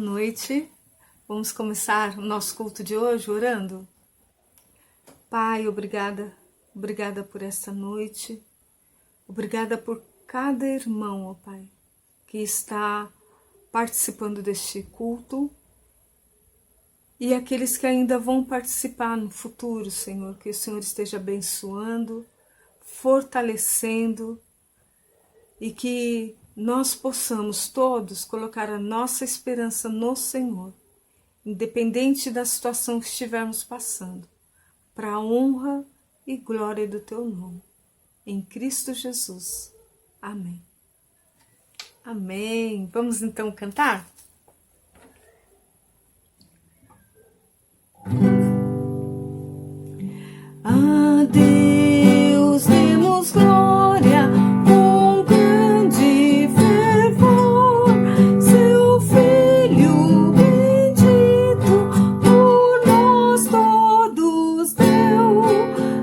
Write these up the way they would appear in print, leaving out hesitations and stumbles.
noite. Vamos começar o nosso culto de hoje orando. Pai, obrigada por esta noite. Obrigada por cada irmão, ó Pai, que está participando deste culto e aqueles que ainda vão participar no futuro, Senhor, que o Senhor esteja abençoando, fortalecendo e que nós possamos todos colocar a nossa esperança no Senhor, independente da situação que estivermos passando, para a honra e glória do Teu nome. Em Cristo Jesus. Amém. Amém. Vamos então cantar? A Deus demos glória com grande fervor, seu Filho bendito por nós todos deu.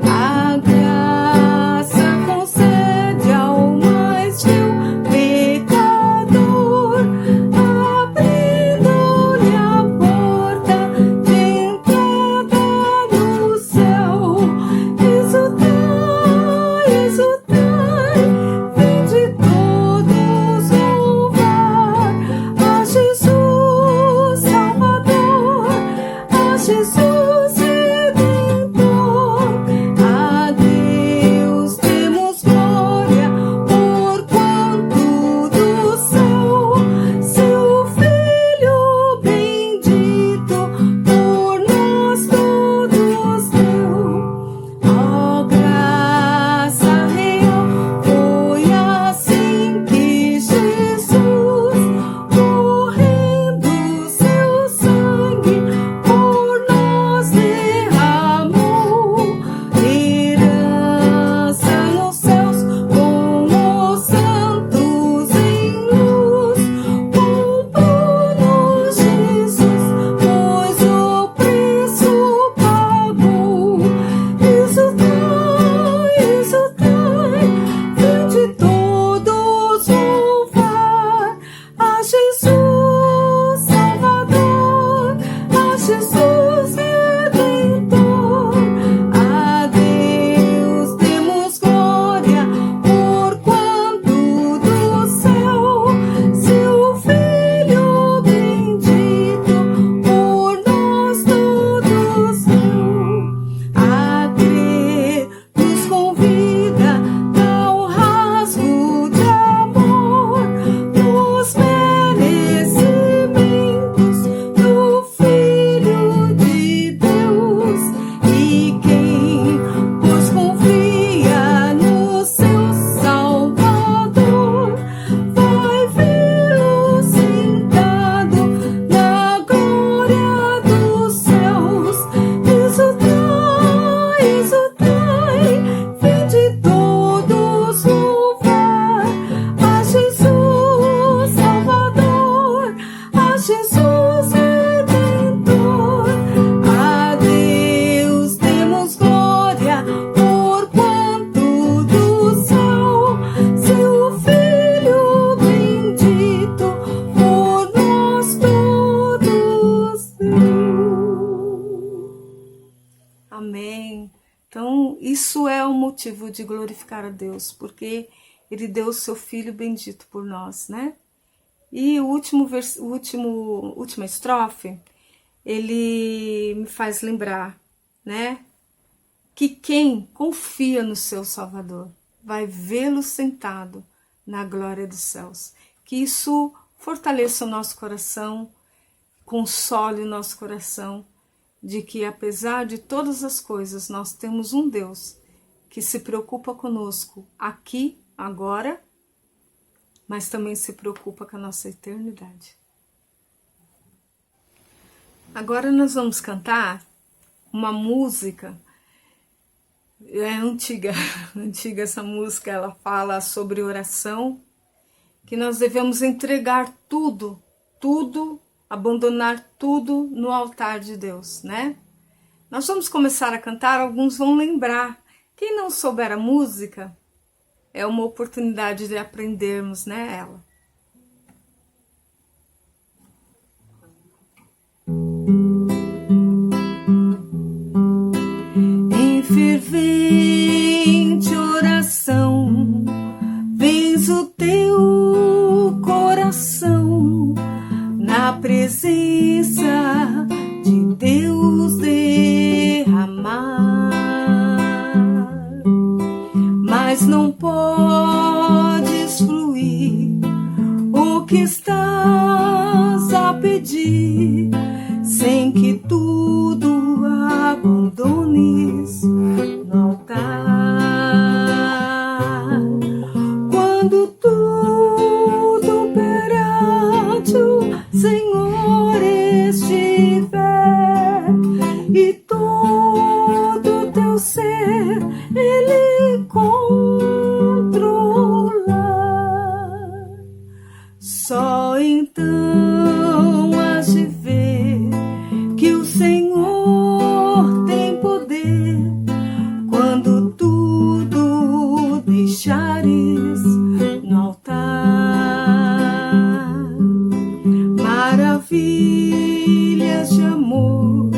A graça concede ao mais vil pecador, abrindo-lhe a porta de entrada no céu. Exultai, vinde todos louvar a Jesus Salvador, a Jesus Redentor. A Deus demos glória, porquanto do céu seu Filho bendito por nós todos deu. Ó graça real, foi assim que Jesus, correndo seu sangue por nós derramou. Herança nos céus, com os santos em luz, comprou-nos Jesus, pois o preço pagou. Exultai, vinde todos louvar a Jesus Salvador, a Jesus Redentor. A Deus demos glória, porquanto do céu seu Filho bendito por nós todos deu. A crer nos convida ao rasgo de amor, nos merecimentos do Filho de Deus. E quem, pois confia no seu Salvador, vai vê-lo sentado na glória dos céus. Exultai, vinde todos louvar a Jesus Salvador, a Jesus Redentor. A Deus demos glória, porquanto do céu seu Filho bendito por nós todos deu. Amém. Então, isso é o motivo de glorificar a Deus, porque Ele deu o seu Filho bendito por nós, né? E última estrofe, ele me faz lembrar, né? Que quem confia no seu Salvador vai vê-lo sentado na glória dos céus. Que isso fortaleça o nosso coração, console o nosso coração, de que apesar de todas as coisas, nós temos um Deus que se preocupa conosco aqui, agora, mas também se preocupa com a nossa eternidade. Agora nós vamos cantar uma música, é antiga essa música, ela fala sobre oração, que nós devemos entregar tudo, abandonar tudo no altar de Deus, né? Nós vamos começar a cantar, alguns vão lembrar. Quem não souber a música, é uma oportunidade de aprendermos, né, ela. fervente oração, vens o teu coração na presença de Deus derramar, mas não podes fruir o que estás a pedir sem que tudo abandones no altar. Quando tudo perante o Senhor estiver e todo teu ser Ele controlar, só então has de ver que o Senhor tem poder quando tudo deixares no altar. Maravilhas de amor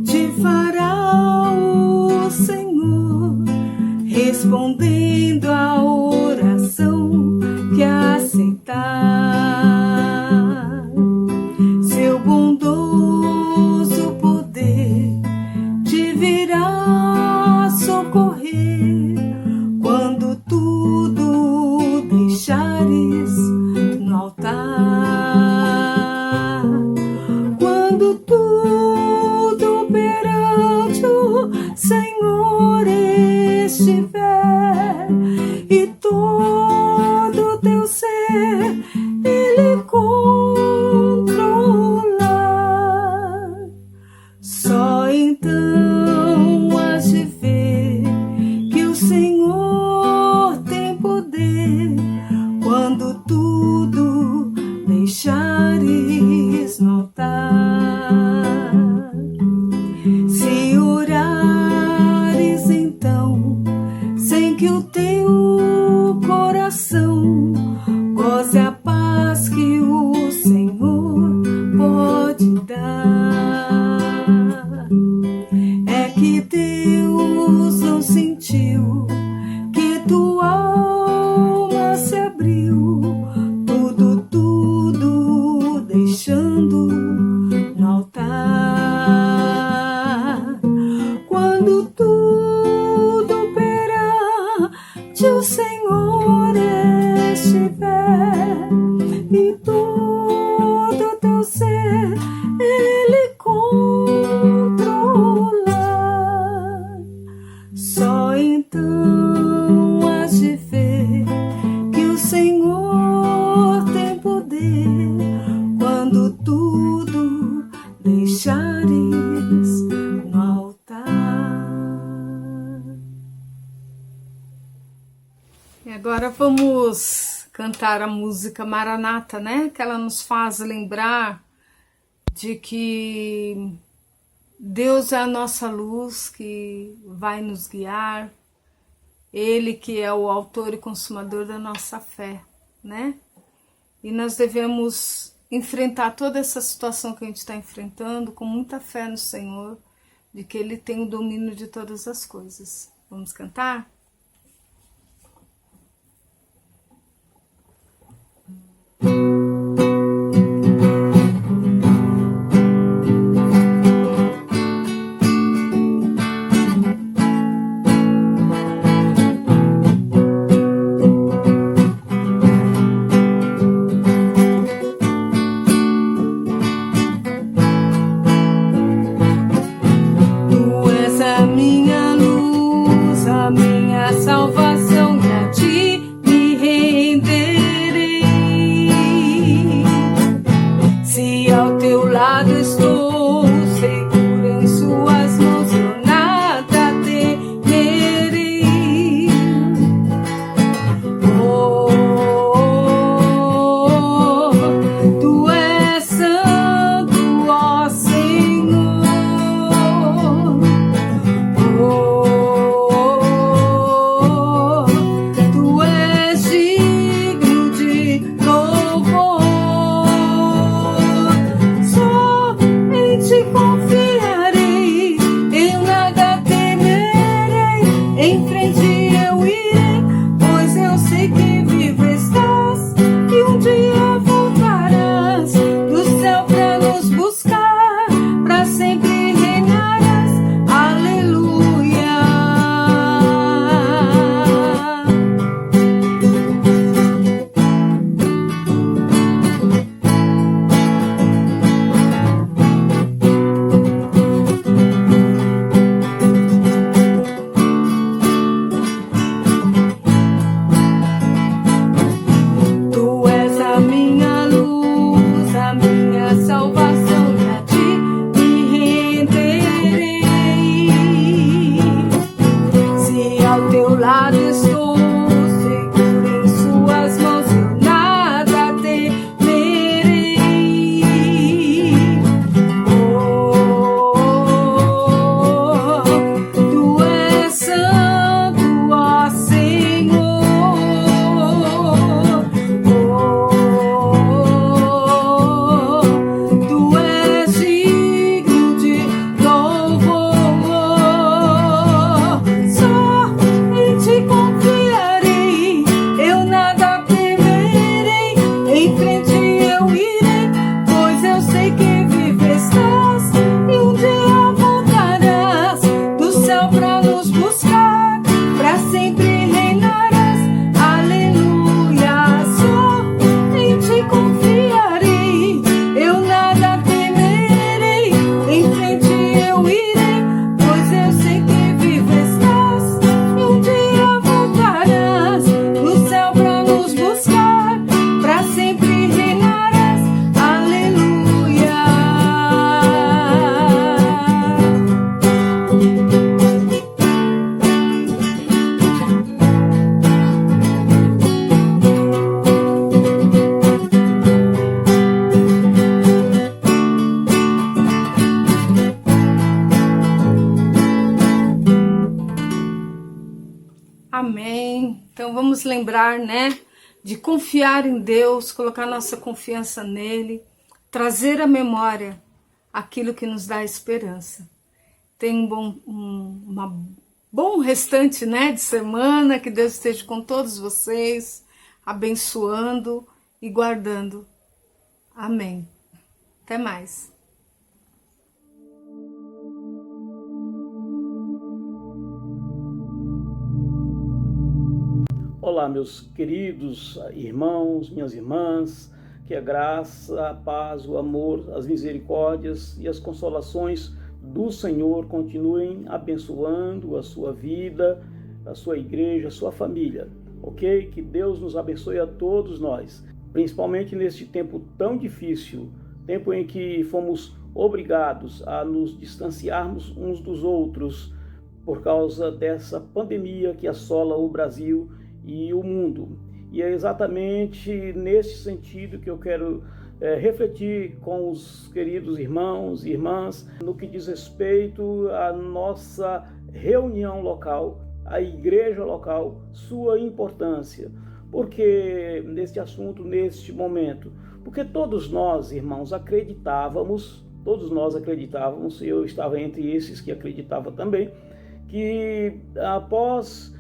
te fará o Senhor, respondendo à oração que aceitar. Seu bondoso poder te virá socorrer quando tudo deixares no altar. Quando tudo perante o Senhor estiver e todo teu ser Ele controlar, só então has de ver que o Senhor tem poder quando tudo deixares no altar. Se orares então, sem que o teu coração goze a paz que o Senhor pode dar, é que Deus não sentiu que tua alma se abriu, tudo deixando no altar. Quando tudo perante o Senhor estiver e todo teu ser Ele controlar, só então has de ver que o Senhor tem poder quando tudo deixares no altar. E agora vamos cantar a música Maranata, né? Que ela nos faz lembrar de que Deus é a nossa luz que vai nos guiar, Ele que é o autor e consumador da nossa fé, né? E nós devemos enfrentar toda essa situação que a gente está enfrentando com muita fé no Senhor, de que Ele tem o domínio de todas as coisas. Vamos cantar? Tu és a minha luz, a minha nos lembrar, né, de confiar em Deus, colocar nossa confiança nele, trazer à memória aquilo que nos dá esperança. Tenha um bom restante, né, de semana, que Deus esteja com todos vocês, abençoando e guardando. Amém. Até mais. Olá, meus queridos irmãos, minhas irmãs, que a graça, a paz, o amor, as misericórdias e as consolações do Senhor continuem abençoando a sua vida, a sua igreja, a sua família, ok? Que Deus nos abençoe a todos nós, principalmente neste tempo tão difícil, tempo em que fomos obrigados a nos distanciarmos uns dos outros por causa dessa pandemia que assola o Brasil e o mundo. E é exatamente nesse sentido que eu quero refletir com os queridos irmãos e irmãs no que diz respeito à nossa reunião local, à igreja local, sua importância. Por que neste assunto, neste momento? Porque todos nós, irmãos, acreditávamos, e eu estava entre esses que acreditava também, que após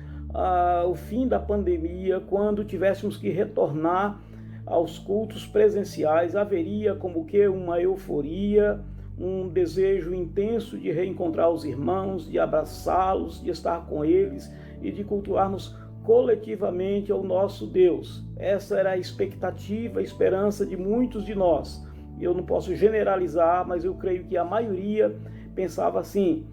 o fim da pandemia, quando tivéssemos que retornar aos cultos presenciais, haveria como que uma euforia, um desejo intenso de reencontrar os irmãos, de abraçá-los, de estar com eles e de cultuarmos coletivamente ao nosso Deus. Essa era a expectativa, a esperança de muitos de nós. Eu não posso generalizar, mas eu creio que a maioria pensava assim.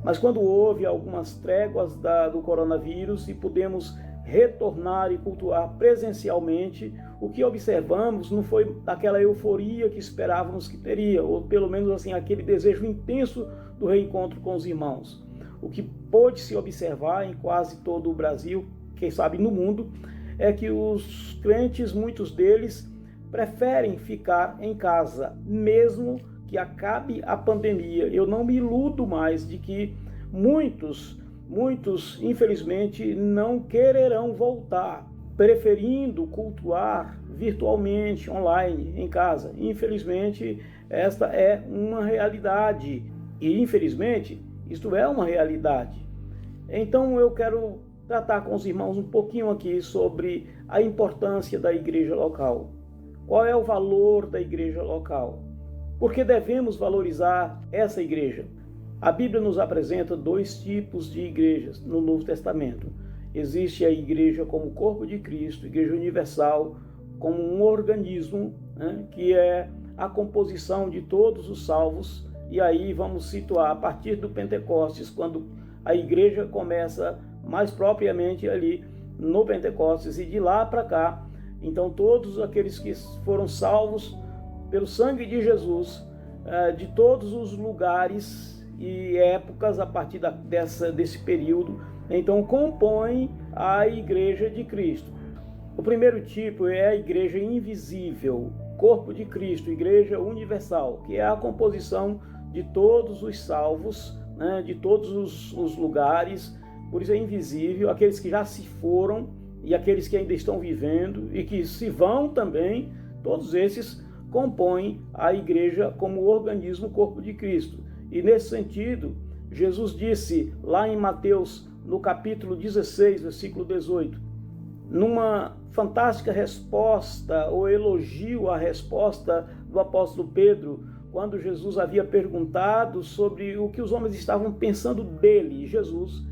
Mas quando houve algumas tréguas do coronavírus e pudemos retornar e cultuar presencialmente, o que observamos não foi aquela euforia que esperávamos que teria, ou pelo menos assim aquele desejo intenso do reencontro com os irmãos. O que pôde se observar em quase todo o Brasil, quem sabe no mundo, é que os crentes, muitos deles, preferem ficar em casa, mesmo que acabe a pandemia. Eu não me iludo mais de que muitos, infelizmente, não quererão voltar, preferindo cultuar virtualmente, online, em casa. Infelizmente, esta é uma realidade. E, infelizmente, isto é uma realidade. Então, eu quero tratar com os irmãos um pouquinho aqui sobre a importância da igreja local. Qual é o valor da igreja local? Por que devemos valorizar essa igreja? A Bíblia nos apresenta dois tipos de igrejas no Novo Testamento. Existe a igreja como corpo de Cristo, igreja universal, como um organismo, né, que é a composição de todos os salvos. E aí vamos situar a partir do Pentecostes, quando a igreja começa mais propriamente ali no Pentecostes, e de lá para cá, então todos aqueles que foram salvos pelo sangue de Jesus, de todos os lugares e épocas a partir desse período, então compõem a igreja de Cristo. O primeiro tipo é a igreja invisível, corpo de Cristo, igreja universal, que é a composição de todos os salvos, né, de todos os lugares, por isso é invisível, aqueles que já se foram e aqueles que ainda estão vivendo e que se vão também, todos esses compõem a igreja como organismo, corpo de Cristo. E nesse sentido, Jesus disse lá em Mateus, no capítulo 16, versículo 18, numa fantástica resposta, ou elogio à resposta do apóstolo Pedro, quando Jesus havia perguntado sobre o que os homens estavam pensando dele, Jesus.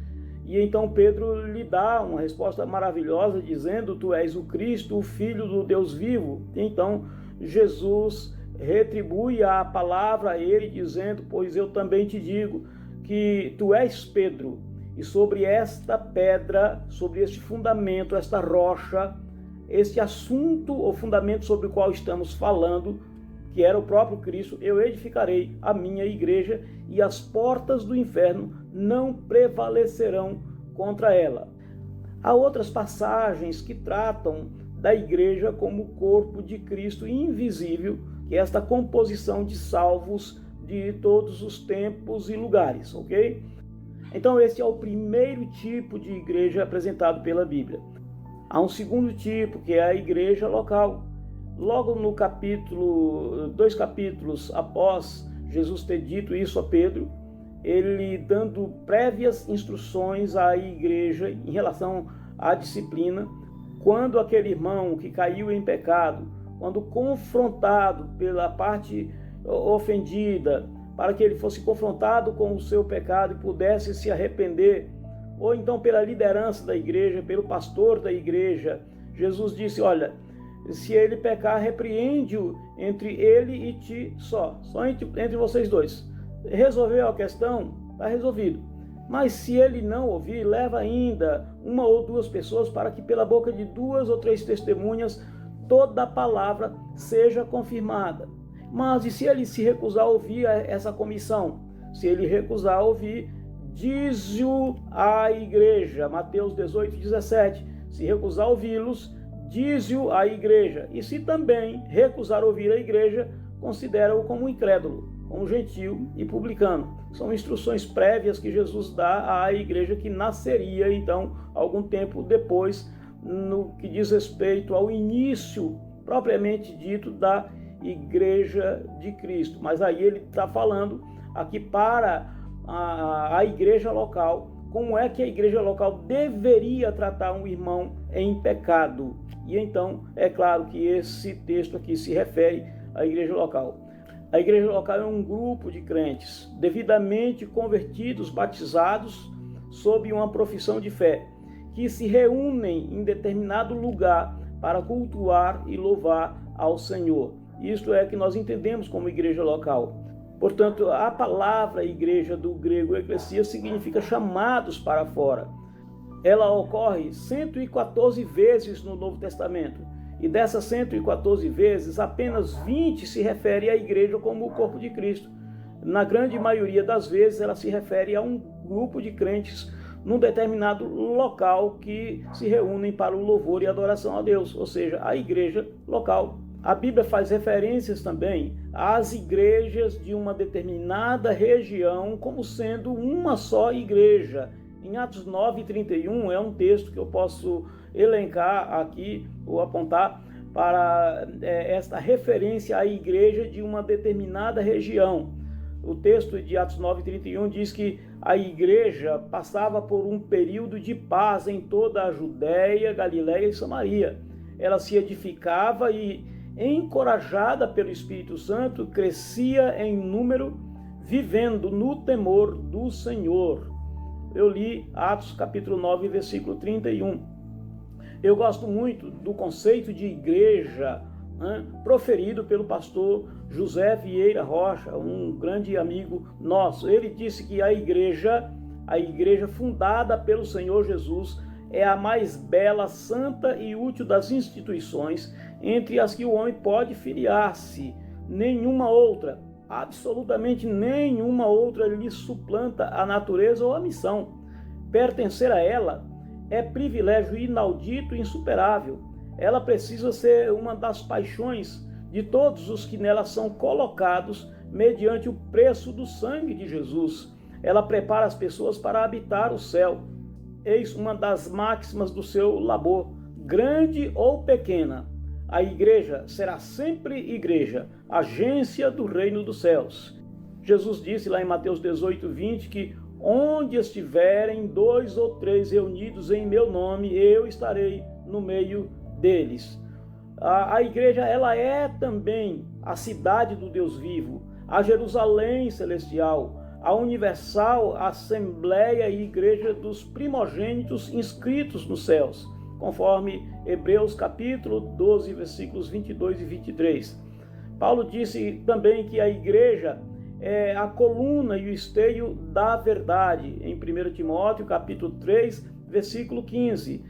E então Pedro lhe dá uma resposta maravilhosa, dizendo: tu és o Cristo, o Filho do Deus vivo. E então Jesus retribui a palavra a ele, dizendo: pois eu também te digo que tu és Pedro, e sobre esta pedra, sobre este fundamento, esta rocha, este assunto ou fundamento sobre o qual estamos falando, que era o próprio Cristo, eu edificarei a minha igreja, e as portas do inferno não prevalecerão contra ela. Há outras passagens que tratam da igreja como corpo de Cristo invisível, que é esta composição de salvos de todos os tempos e lugares, ok? Então esse é o primeiro tipo de igreja apresentado pela Bíblia. Há um segundo tipo, que é a igreja local. Logo no capítulo, 2 capítulos após Jesus ter dito isso a Pedro, ele dando prévias instruções à igreja em relação à disciplina, quando aquele irmão que caiu em pecado, quando confrontado pela parte ofendida, para que ele fosse confrontado com o seu pecado e pudesse se arrepender, ou então pela liderança da igreja, pelo pastor da igreja, Jesus disse: olha, se ele pecar, repreende-o entre ele e ti só entre vocês dois. Resolveu a questão? Está resolvido. Mas se ele não ouvir, leva ainda uma ou duas pessoas, para que pela boca de 2 ou 3 testemunhas toda a palavra seja confirmada. Mas e se ele se recusar a ouvir essa comissão? Se ele recusar a ouvir, diz-o à igreja. Mateus 18, 17. Se recusar a ouvi-los, diz-o à igreja. E se também recusar a ouvir a igreja, considera-o como incrédulo, como gentio e publicano. São instruções prévias que Jesus dá à igreja, que nasceria então algum tempo depois, no que diz respeito ao início propriamente dito da igreja de Cristo. Mas aí ele está falando aqui para a igreja local, como é que a igreja local deveria tratar um irmão em pecado. E então é claro que esse texto aqui se refere à igreja local. A igreja local é um grupo de crentes devidamente convertidos, batizados, sob uma profissão de fé, que se reúnem em determinado lugar para cultuar e louvar ao Senhor. Isto é que nós entendemos como igreja local. Portanto, a palavra igreja do grego eclesia significa chamados para fora. Ela ocorre 114 vezes no Novo Testamento. E dessas 114 vezes, apenas 20 se refere à igreja como o corpo de Cristo. Na grande maioria das vezes, ela se refere a um grupo de crentes num determinado local que se reúnem para o louvor e adoração a Deus, ou seja, a igreja local. A Bíblia faz referências também às igrejas de uma determinada região como sendo uma só igreja. Em Atos 9:31 é um texto que eu posso elencar aqui ou apontar para esta referência à igreja de uma determinada região. O texto de Atos 9:31 diz que a igreja passava por um período de paz em toda a Judéia, Galiléia e Samaria. Ela se edificava e, encorajada pelo Espírito Santo, crescia em número, vivendo no temor do Senhor. Eu li Atos capítulo 9, versículo 31. Eu gosto muito do conceito de igreja, proferido pelo pastor José Vieira Rocha, um grande amigo nosso. Ele disse que a igreja fundada pelo Senhor Jesus, é a mais bela, santa e útil das instituições entre as que o homem pode filiar-se. Nenhuma outra, absolutamente nenhuma outra, lhe suplanta a natureza ou a missão. Pertencer a ela é privilégio inaudito e insuperável. Ela precisa ser uma das paixões de todos os que nela são colocados mediante o preço do sangue de Jesus. Ela prepara as pessoas para habitar o céu. Eis uma das máximas do seu labor, grande ou pequena. A igreja será sempre igreja, agência do reino dos céus. Jesus disse lá em Mateus 18:20 que onde estiverem 2 ou 3 reunidos em meu nome, eu estarei no meio deles. A igreja, ela é também a cidade do Deus vivo, a Jerusalém celestial, a universal assembleia e igreja dos primogênitos inscritos nos céus, conforme Hebreus capítulo 12, versículos 22 e 23. Paulo disse também que a igreja é a coluna e o esteio da verdade, em 1 Timóteo capítulo 3, versículo 15.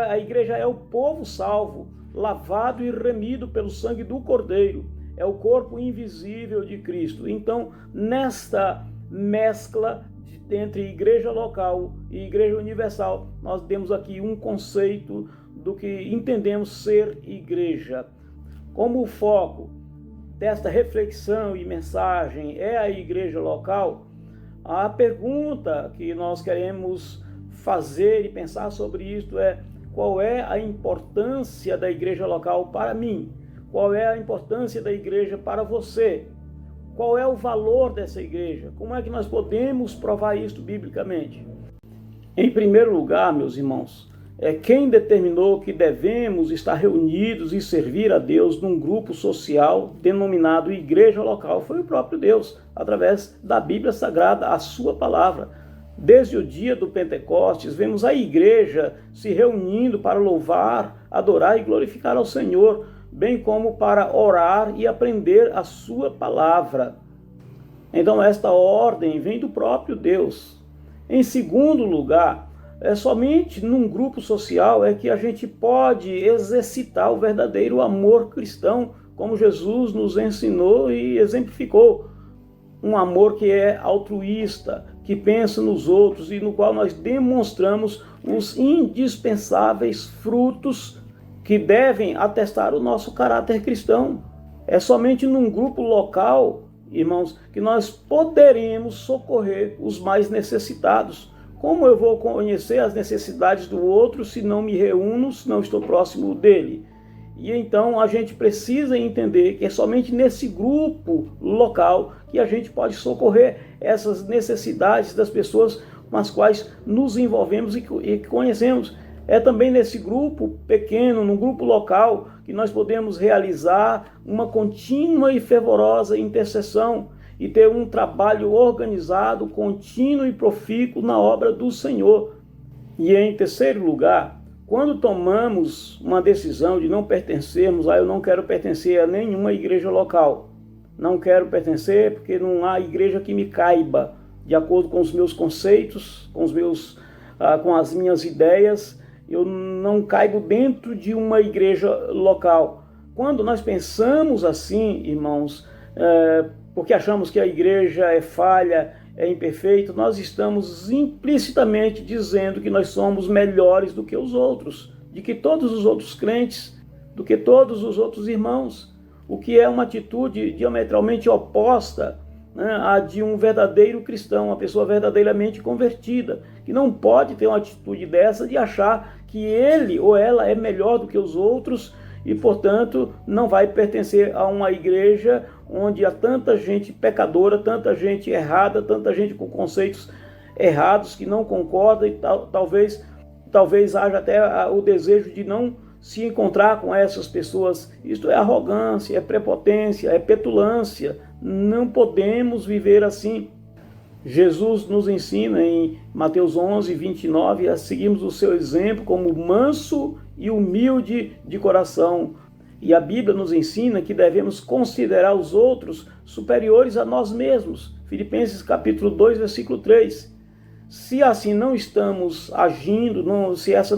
A igreja é o povo salvo, lavado e remido pelo sangue do Cordeiro, é o corpo invisível de Cristo. Então, nesta mescla entre igreja local e igreja universal, nós temos aqui um conceito do que entendemos ser igreja. Como o foco desta reflexão e mensagem é a igreja local, a pergunta que nós queremos fazer e pensar sobre isto é: qual é a importância da igreja local para mim, qual é a importância da igreja para você, qual é o valor dessa igreja, como é que nós podemos provar isso biblicamente. Em primeiro lugar, meus irmãos, quem determinou que devemos estar reunidos e servir a Deus num grupo social denominado igreja local foi o próprio Deus, através da Bíblia Sagrada, a sua palavra. Desde o dia do Pentecostes, vemos a igreja se reunindo para louvar, adorar e glorificar ao Senhor, bem como para orar e aprender a sua palavra. Então, esta ordem vem do próprio Deus. Em segundo lugar, somente num grupo social é que a gente pode exercitar o verdadeiro amor cristão, como Jesus nos ensinou e exemplificou. Um amor que é altruísta, que pensa nos outros e no qual nós demonstramos os indispensáveis frutos que devem atestar o nosso caráter cristão. É somente num grupo local, irmãos, que nós poderemos socorrer os mais necessitados. Como eu vou conhecer as necessidades do outro se não me reúno, se não estou próximo dele? E então a gente precisa entender que é somente nesse grupo local que a gente pode socorrer essas necessidades das pessoas com as quais nos envolvemos e que conhecemos. É também nesse grupo pequeno, num grupo local, que nós podemos realizar uma contínua e fervorosa intercessão e ter um trabalho organizado, contínuo e profícuo na obra do Senhor. E em terceiro lugar, quando tomamos uma decisão de não pertencermos, eu não quero pertencer a nenhuma igreja local. Não quero pertencer porque não há igreja que me caiba, de acordo com os meus conceitos, com as minhas ideias. Eu não caibo dentro de uma igreja local. Quando nós pensamos assim, irmãos, porque achamos que a igreja é falha, é imperfeita, nós estamos implicitamente dizendo que nós somos melhores do que os outros, de que todos os outros crentes, do que todos os outros irmãos, o que é uma atitude diametralmente oposta, né, à de um verdadeiro cristão, uma pessoa verdadeiramente convertida, que não pode ter uma atitude dessa de achar que ele ou ela é melhor do que os outros e, portanto, não vai pertencer a uma igreja onde há tanta gente pecadora, tanta gente errada, tanta gente com conceitos errados que não concorda e talvez haja até o desejo de não se encontrar com essas pessoas. Isto é arrogância, é prepotência, é petulância. Não podemos viver assim. Jesus nos ensina em Mateus 11, 29 a seguirmos o seu exemplo como manso e humilde de coração. E a Bíblia nos ensina que devemos considerar os outros superiores a nós mesmos. Filipenses capítulo 2, versículo 3. Se assim não estamos agindo, se esse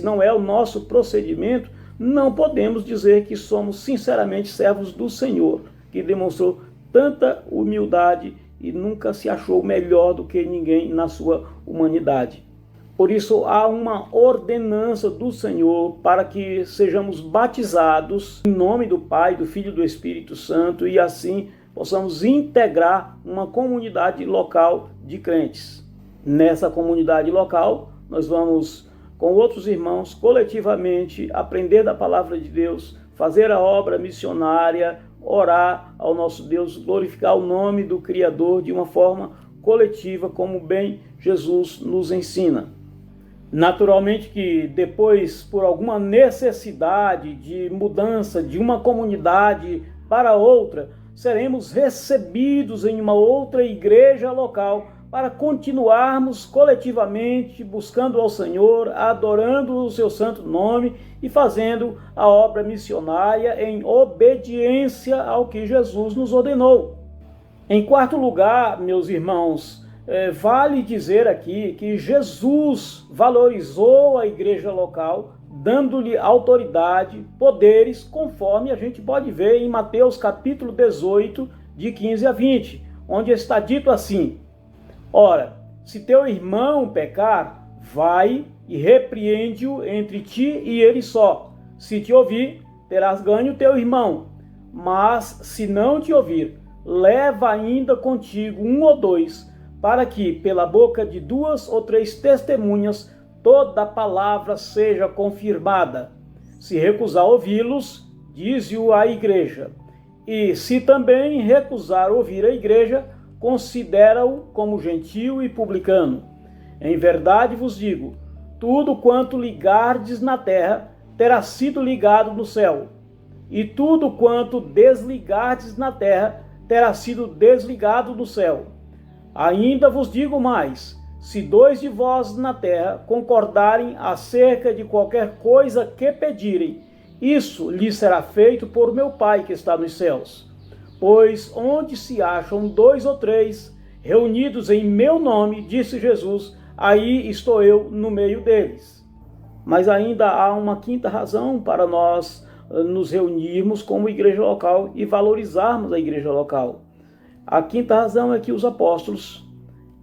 não é o nosso procedimento, não podemos dizer que somos sinceramente servos do Senhor, que demonstrou tanta humildade e nunca se achou melhor do que ninguém na sua humanidade. Por isso há uma ordenança do Senhor para que sejamos batizados em nome do Pai, do Filho e do Espírito Santo e assim possamos integrar uma comunidade local de crentes. Nessa comunidade local, nós vamos, com outros irmãos, coletivamente aprender da palavra de Deus, fazer a obra missionária, orar ao nosso Deus, glorificar o nome do Criador de uma forma coletiva, como bem Jesus nos ensina. Naturalmente que depois, por alguma necessidade de mudança de uma comunidade para outra, seremos recebidos em uma outra igreja local para continuarmos coletivamente buscando ao Senhor, adorando o seu santo nome e fazendo a obra missionária em obediência ao que Jesus nos ordenou. Em quarto lugar, meus irmãos, vale dizer aqui que Jesus valorizou a igreja local, dando-lhe autoridade, poderes, conforme a gente pode ver em Mateus capítulo 18, de 15 a 20, onde está dito assim: ora, se teu irmão pecar, vai e repreende-o entre ti e ele só. Se te ouvir, terás ganho teu irmão. Mas se não te ouvir, leva ainda contigo um ou dois, para que, pela boca de 2 ou 3 testemunhas, toda palavra seja confirmada. Se recusar ouvi-los, dize-o à igreja. E se também recusar ouvir a igreja, considera-o como gentio e publicano. Em verdade vos digo, tudo quanto ligardes na terra terá sido ligado no céu, e tudo quanto desligardes na terra terá sido desligado no céu. Ainda vos digo mais, se 2 de vós na terra concordarem acerca de qualquer coisa que pedirem, isso lhes será feito por meu Pai que está nos céus. Pois onde se acham 2 ou 3 reunidos em meu nome, disse Jesus, aí estou eu no meio deles. Mas ainda há uma quinta razão para nós nos reunirmos como igreja local e valorizarmos a igreja local. A quinta razão é que os apóstolos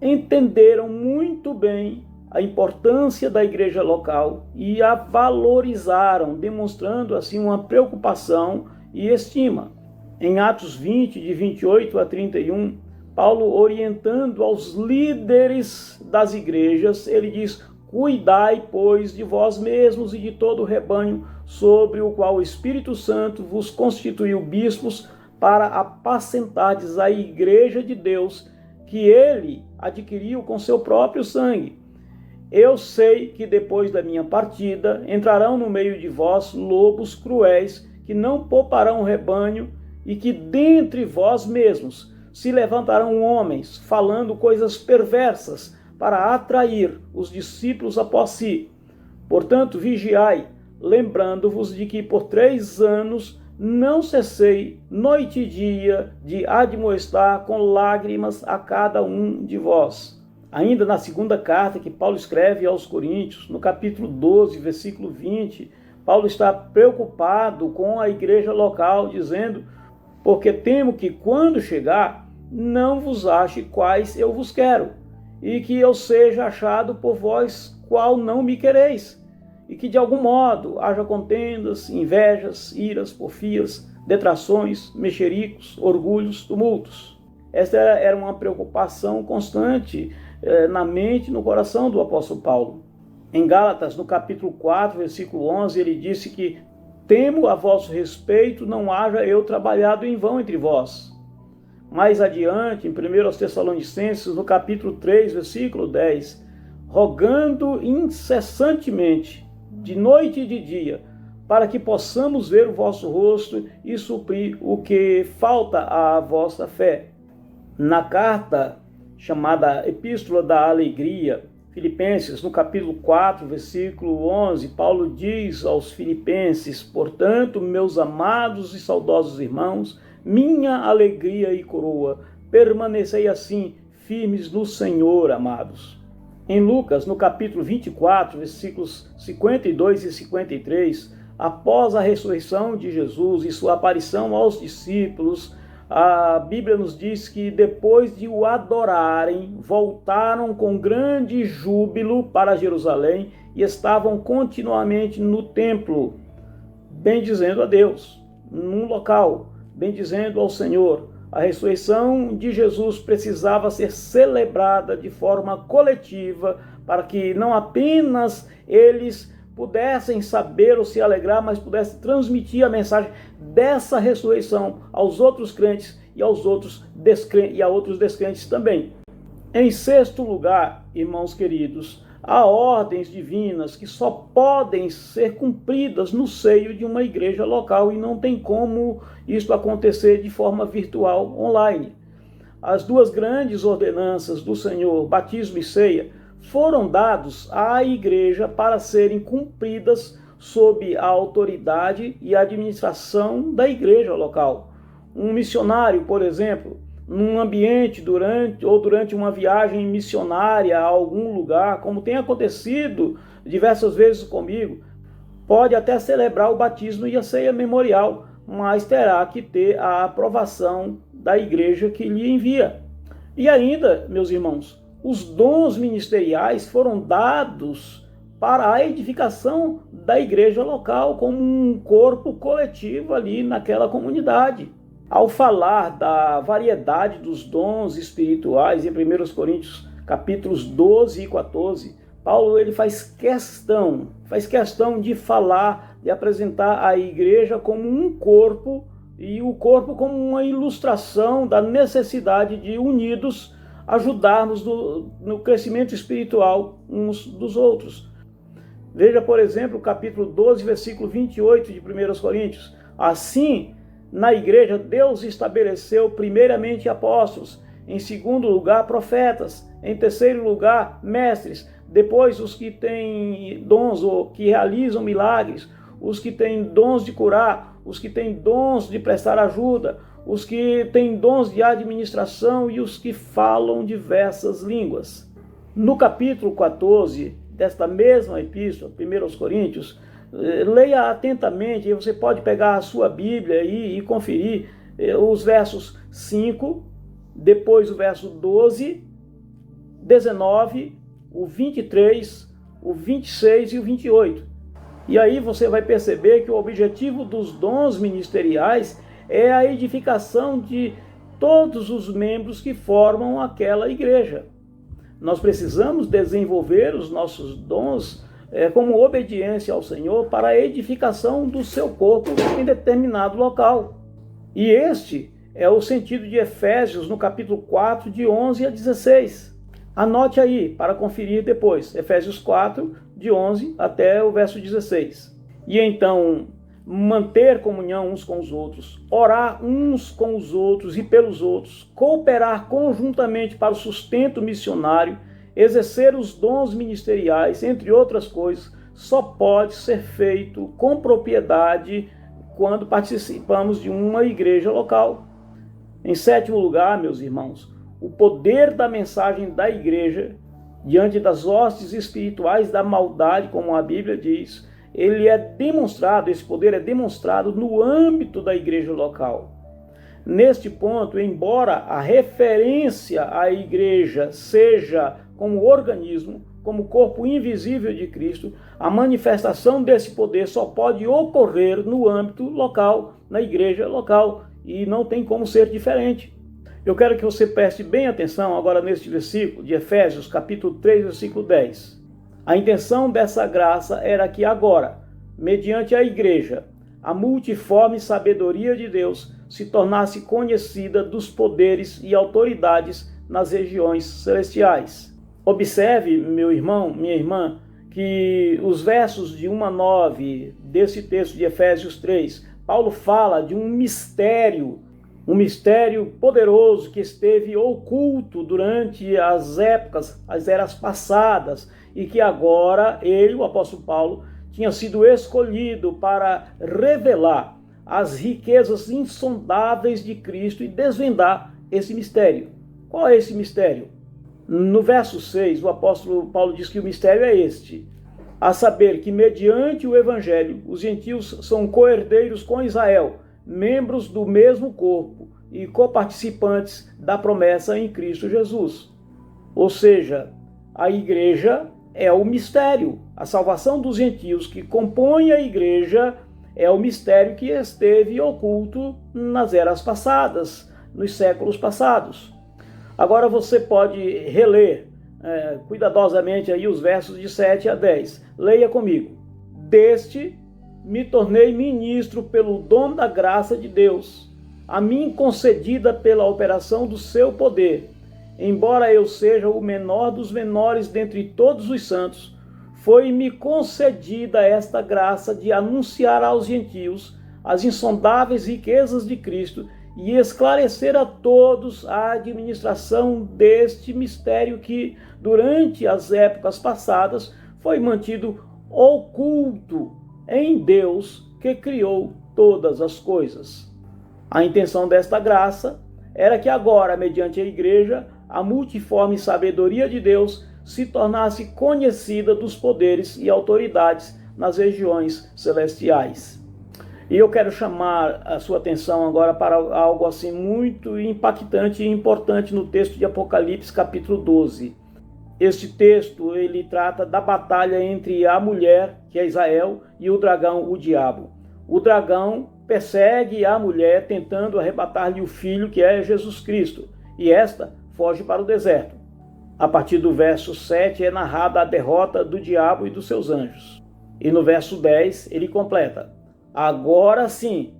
entenderam muito bem a importância da igreja local e a valorizaram, demonstrando assim uma preocupação e estima. Em Atos 20, de 28 a 31, Paulo, orientando aos líderes das igrejas, ele diz: cuidai, pois, de vós mesmos e de todo o rebanho, sobre o qual o Espírito Santo vos constituiu bispos, para apacentardes a igreja de Deus, que ele adquiriu com seu próprio sangue. Eu sei que depois da minha partida entrarão no meio de vós lobos cruéis, que não pouparão o rebanho, e que dentre vós mesmos se levantarão homens, falando coisas perversas, para atrair os discípulos após si. Portanto, vigiai, lembrando-vos de que por 3 anos não cessei, noite e dia, de admoestar com lágrimas a cada um de vós. Ainda na segunda carta que Paulo escreve aos Coríntios, no capítulo 12, versículo 20, Paulo está preocupado com a igreja local, dizendo: porque temo que quando chegar, não vos ache quais eu vos quero, e que eu seja achado por vós qual não me quereis, e que de algum modo haja contendas, invejas, iras, porfias, detrações, mexericos, orgulhos, tumultos. Esta era uma preocupação constante na mente e no coração do apóstolo Paulo. Em Gálatas, no capítulo 4, versículo 11, ele disse que temo a vosso respeito não haja eu trabalhado em vão entre vós. Mais adiante, em 1 Tessalonicenses, no capítulo 3, versículo 10, rogando incessantemente, de noite e de dia, para que possamos ver o vosso rosto e suprir o que falta à vossa fé. Na carta chamada Epístola da Alegria, Filipenses, no capítulo 4, versículo 11, Paulo diz aos filipenses: portanto, meus amados e saudosos irmãos, minha alegria e coroa, permanecei assim, firmes no Senhor, amados. Em Lucas, no capítulo 24, versículos 52 e 53, após a ressurreição de Jesus e sua aparição aos discípulos, a Bíblia nos diz que depois de o adorarem, voltaram com grande júbilo para Jerusalém e estavam continuamente no templo, bendizendo a Deus, num local, bendizendo ao Senhor. A ressurreição de Jesus precisava ser celebrada de forma coletiva para que não apenas eles pudessem saber ou se alegrar, mas pudessem transmitir a mensagem dessa ressurreição aos outros crentes e aos outros descrentes, e a outros descrentes também. Em sexto lugar, irmãos queridos, há ordens divinas que só podem ser cumpridas no seio de uma igreja local e não tem como isso acontecer de forma virtual, online. As 2 grandes ordenanças do Senhor, batismo e ceia, foram dados à igreja para serem cumpridas sob a autoridade e administração da igreja local. Um missionário, por exemplo, num ambiente durante uma viagem missionária a algum lugar, como tem acontecido diversas vezes comigo, pode até celebrar o batismo e a ceia memorial, mas terá que ter a aprovação da igreja que lhe envia. E ainda, meus irmãos, os dons ministeriais foram dados para a edificação da igreja local, como um corpo coletivo ali naquela comunidade. Ao falar da variedade dos dons espirituais, em 1 Coríntios capítulos 12 e 14, Paulo ele faz questão de falar, de apresentar a igreja como um corpo, e o corpo como uma ilustração da necessidade de, unidos, ajudarmos no crescimento espiritual uns dos outros. Veja, por exemplo, o capítulo 12, versículo 28 de 1 Coríntios. Assim, na igreja, Deus estabeleceu primeiramente apóstolos, em segundo lugar profetas, em terceiro lugar mestres, depois os que têm dons ou que realizam milagres, os que têm dons de curar, os que têm dons de prestar ajuda, os que têm dons de administração e os que falam diversas línguas. No capítulo 14 desta mesma epístola, 1 Coríntios, leia atentamente, e você pode pegar a sua Bíblia aí e conferir os versos 5, depois o verso 12, 19, o 23, o 26 e o 28. E aí você vai perceber que o objetivo dos dons ministeriais é a edificação de todos os membros que formam aquela igreja. Nós precisamos desenvolver os nossos dons como obediência ao Senhor para a edificação do seu corpo em determinado local. E este é o sentido de Efésios no capítulo 4, de 11 a 16. Anote aí para conferir depois, Efésios 4, de 11 até o verso 16. E então, manter comunhão uns com os outros, orar uns com os outros e pelos outros, cooperar conjuntamente para o sustento missionário, exercer os dons ministeriais, entre outras coisas, só pode ser feito com propriedade quando participamos de uma igreja local. Em sétimo lugar, meus irmãos, o poder da mensagem da igreja diante das hostes espirituais da maldade, como a Bíblia diz, esse poder é demonstrado no âmbito da igreja local. Neste ponto, embora a referência à igreja seja como organismo, como corpo invisível de Cristo, a manifestação desse poder só pode ocorrer no âmbito local, na igreja local, e não tem como ser diferente. Eu quero que você preste bem atenção agora neste versículo de Efésios, capítulo 3, versículo 10. A intenção dessa graça era que agora, mediante a igreja, a multiforme sabedoria de Deus se tornasse conhecida dos poderes e autoridades nas regiões celestiais. Observe, meu irmão, minha irmã, que os versos de 1 a 9 desse texto de Efésios 3, Paulo fala de um mistério poderoso que esteve oculto durante as eras passadas, e que agora ele, o apóstolo Paulo, tinha sido escolhido para revelar as riquezas insondáveis de Cristo e desvendar esse mistério. Qual é esse mistério? No verso 6, o apóstolo Paulo diz que o mistério é este: a saber que mediante o evangelho os gentios são co-herdeiros com Israel, membros do mesmo corpo e coparticipantes da promessa em Cristo Jesus. Ou seja, a igreja é o mistério. A salvação dos gentios que compõe a igreja é o mistério que esteve oculto nas eras passadas, nos séculos passados. Agora você pode reler cuidadosamente aí os versos de 7 a 10. Leia comigo. Deste me tornei ministro pelo dom da graça de Deus, a mim concedida pela operação do seu poder. Embora eu seja o menor dos menores dentre todos os santos, foi-me concedida esta graça de anunciar aos gentios as insondáveis riquezas de Cristo e esclarecer a todos a administração deste mistério que, durante as épocas passadas, foi mantido oculto em Deus que criou todas as coisas. A intenção desta graça era que agora, mediante a igreja, a multiforme sabedoria de Deus se tornasse conhecida dos poderes e autoridades nas regiões celestiais. E eu quero chamar a sua atenção agora para algo assim muito impactante e importante no texto de Apocalipse, capítulo 12. Este texto, ele trata da batalha entre a mulher, que é Israel, e o dragão, o diabo. O dragão persegue a mulher, tentando arrebatar-lhe o filho, que é Jesus Cristo, e esta foge para o deserto. A partir do verso 7 é narrada a derrota do diabo e dos seus anjos. E no verso 10 ele completa: agora sim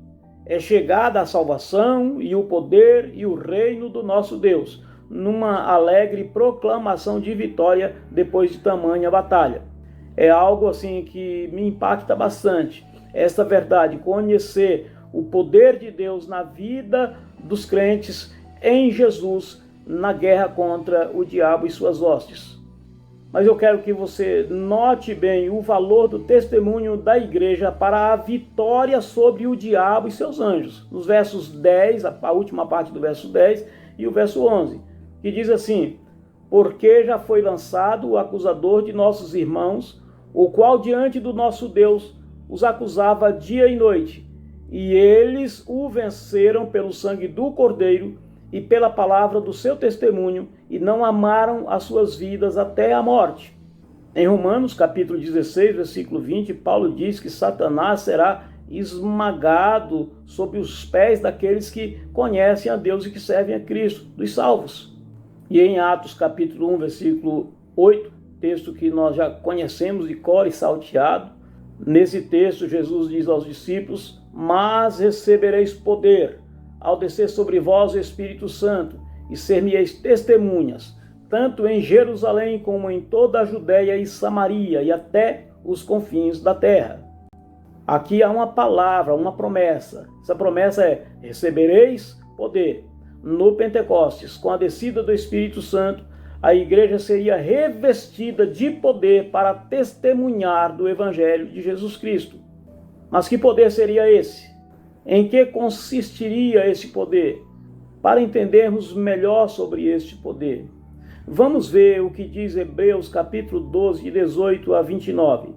é chegada a salvação e o poder e o reino do nosso Deus, numa alegre proclamação de vitória depois de tamanha batalha. É algo assim que me impacta bastante, essa verdade, conhecer o poder de Deus na vida dos crentes em Jesus, na guerra contra o diabo e suas hostes. Mas eu quero que você note bem o valor do testemunho da igreja para a vitória sobre o diabo e seus anjos. Nos versos 10, a última parte do verso 10 e o verso 11, que diz assim: porque já foi lançado o acusador de nossos irmãos, o qual diante do nosso Deus os acusava dia e noite, e eles o venceram pelo sangue do Cordeiro e pela palavra do seu testemunho, e não amaram as suas vidas até a morte. Em Romanos capítulo 16, versículo 20, Paulo diz que Satanás será esmagado sob os pés daqueles que conhecem a Deus e que servem a Cristo, dos salvos. E em Atos capítulo 1, versículo 8, texto que nós já conhecemos de cor e salteado, nesse texto Jesus diz aos discípulos: mas recebereis poder ao descer sobre vós o Espírito Santo, e ser-me-eis testemunhas, tanto em Jerusalém como em toda a Judéia e Samaria, e até os confins da terra. Aqui há uma palavra, uma promessa. Essa promessa é: recebereis poder. No Pentecostes, com a descida do Espírito Santo, a igreja seria revestida de poder para testemunhar do Evangelho de Jesus Cristo. Mas que poder seria esse? Em que consistiria esse poder? Para entendermos melhor sobre este poder, vamos ver o que diz Hebreus capítulo 12, de 18 a 29.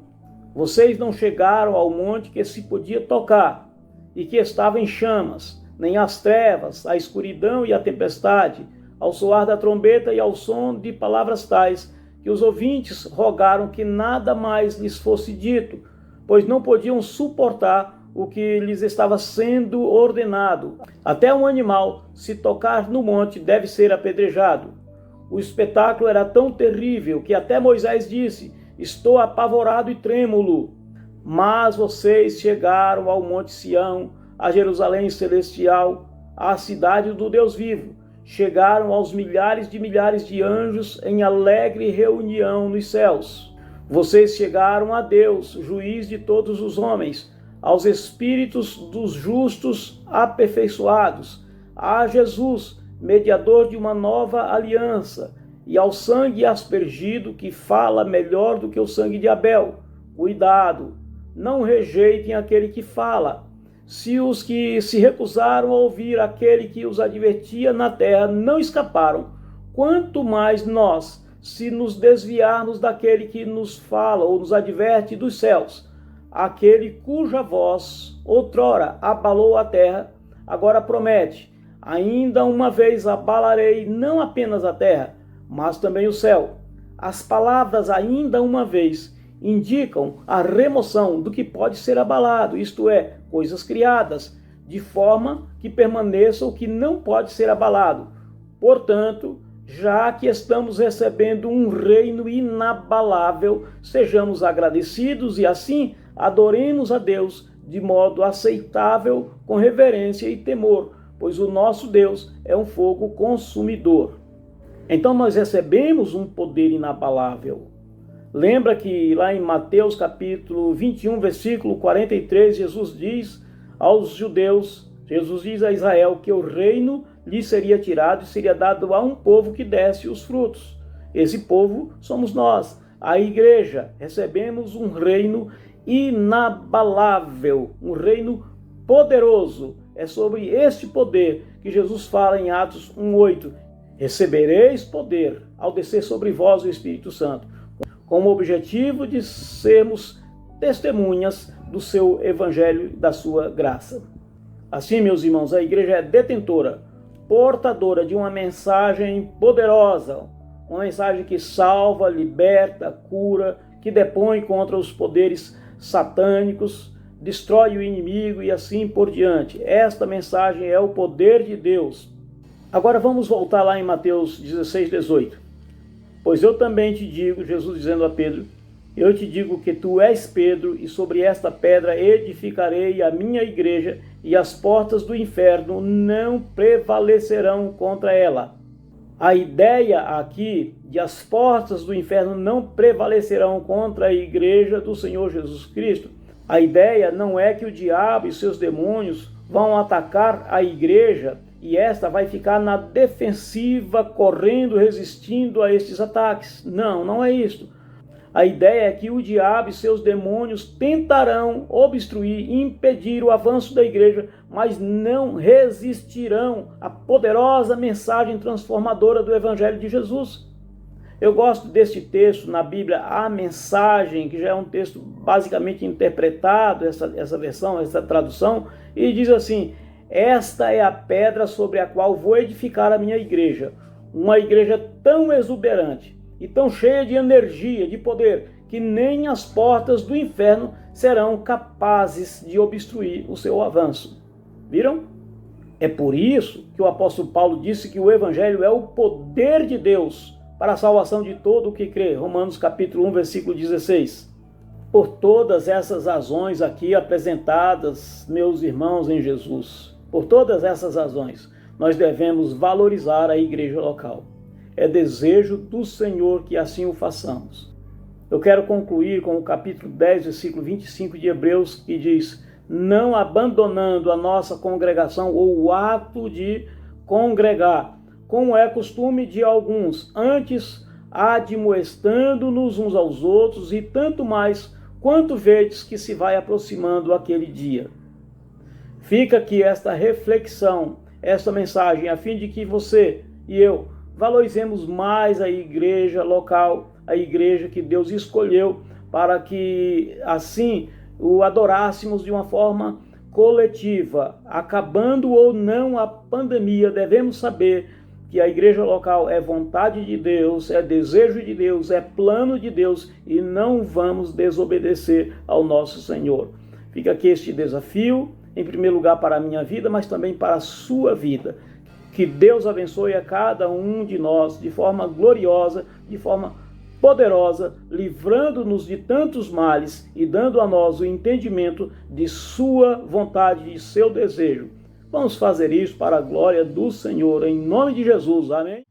Vocês não chegaram ao monte que se podia tocar e que estava em chamas, nem às trevas, à escuridão e à tempestade, ao soar da trombeta e ao som de palavras tais, que os ouvintes rogaram que nada mais lhes fosse dito, pois não podiam suportar o que lhes estava sendo ordenado. Até um animal, se tocar no monte, deve ser apedrejado. O espetáculo era tão terrível que até Moisés disse: estou apavorado e trêmulo. Mas vocês chegaram ao Monte Sião, a Jerusalém celestial, à cidade do Deus vivo. Chegaram aos milhares de anjos em alegre reunião nos céus. Vocês chegaram a Deus, juiz de todos os homens, aos espíritos dos justos aperfeiçoados, a Jesus, mediador de uma nova aliança, e ao sangue aspergido que fala melhor do que o sangue de Abel. Cuidado, não rejeitem aquele que fala. Se os que se recusaram a ouvir aquele que os advertia na terra não escaparam, quanto mais nós, se nos desviarmos daquele que nos fala ou nos adverte dos céus, aquele cuja voz outrora abalou a terra, agora promete: ainda uma vez abalarei não apenas a terra, mas também o céu. As palavras ainda uma vez indicam a remoção do que pode ser abalado, isto é, coisas criadas, de forma que permaneça o que não pode ser abalado. Portanto, já que estamos recebendo um reino inabalável, sejamos agradecidos e assim adoremos a Deus de modo aceitável, com reverência e temor, pois o nosso Deus é um fogo consumidor. Então nós recebemos um poder inabalável. Lembra que lá em Mateus capítulo 21, versículo 43, Jesus diz aos judeus, Jesus diz a Israel que o reino lhe seria tirado e seria dado a um povo que desse os frutos. Esse povo somos nós, a igreja. Recebemos um reino inabalável, um reino poderoso. É sobre este poder que Jesus fala em Atos 1:8. Recebereis poder ao descer sobre vós o Espírito Santo, com o objetivo de sermos testemunhas do seu evangelho e da sua graça. Assim, meus irmãos, a igreja é detentora, portadora de uma mensagem poderosa, uma mensagem que salva, liberta, cura, que depõe contra os poderes satânicos, destrói o inimigo e assim por diante. Esta mensagem é o poder de Deus. Agora vamos voltar lá em Mateus 16, 18. Pois eu também te digo, Jesus dizendo a Pedro, eu te digo que tu és Pedro, e sobre esta pedra edificarei a minha igreja, e as portas do inferno não prevalecerão contra ela. A ideia aqui de as portas do inferno não prevalecerão contra a igreja do Senhor Jesus Cristo, a ideia não é que o diabo e seus demônios vão atacar a igreja e esta vai ficar na defensiva, correndo, resistindo a estes ataques. Não, não é isso. A ideia é que o diabo e seus demônios tentarão obstruir e impedir o avanço da igreja, mas não resistirão à poderosa mensagem transformadora do Evangelho de Jesus. Eu gosto deste texto na Bíblia, a mensagem, que já é um texto basicamente interpretado, essa versão, essa tradução, e diz assim: esta é a pedra sobre a qual vou edificar a minha igreja, uma igreja tão exuberante e tão cheia de energia, de poder, que nem as portas do inferno serão capazes de obstruir o seu avanço. Viram? É por isso que o apóstolo Paulo disse que o Evangelho é o poder de Deus para a salvação de todo o que crê. Romanos capítulo 1, versículo 16. Por todas essas razões aqui apresentadas, meus irmãos em Jesus, por todas essas razões, nós devemos valorizar a igreja local. É desejo do Senhor que assim o façamos. Eu quero concluir com o capítulo 10, versículo 25 de Hebreus, que diz: não abandonando a nossa congregação ou o ato de congregar, como é costume de alguns, antes admoestando-nos uns aos outros, e tanto mais quanto vedes que se vai aproximando aquele dia. Fica aqui esta reflexão, esta mensagem, a fim de que você e eu valorizemos mais a igreja local, a igreja que Deus escolheu para que assim o adorássemos de uma forma coletiva. Acabando ou não a pandemia, devemos saber que a igreja local é vontade de Deus, é desejo de Deus, é plano de Deus, e não vamos desobedecer ao nosso Senhor. Fica aqui este desafio, em primeiro lugar para a minha vida, mas também para a sua vida. Que Deus abençoe a cada um de nós de forma gloriosa, de forma poderosa, livrando-nos de tantos males e dando a nós o entendimento de sua vontade e seu desejo. Vamos fazer isso para a glória do Senhor, em nome de Jesus. Amém?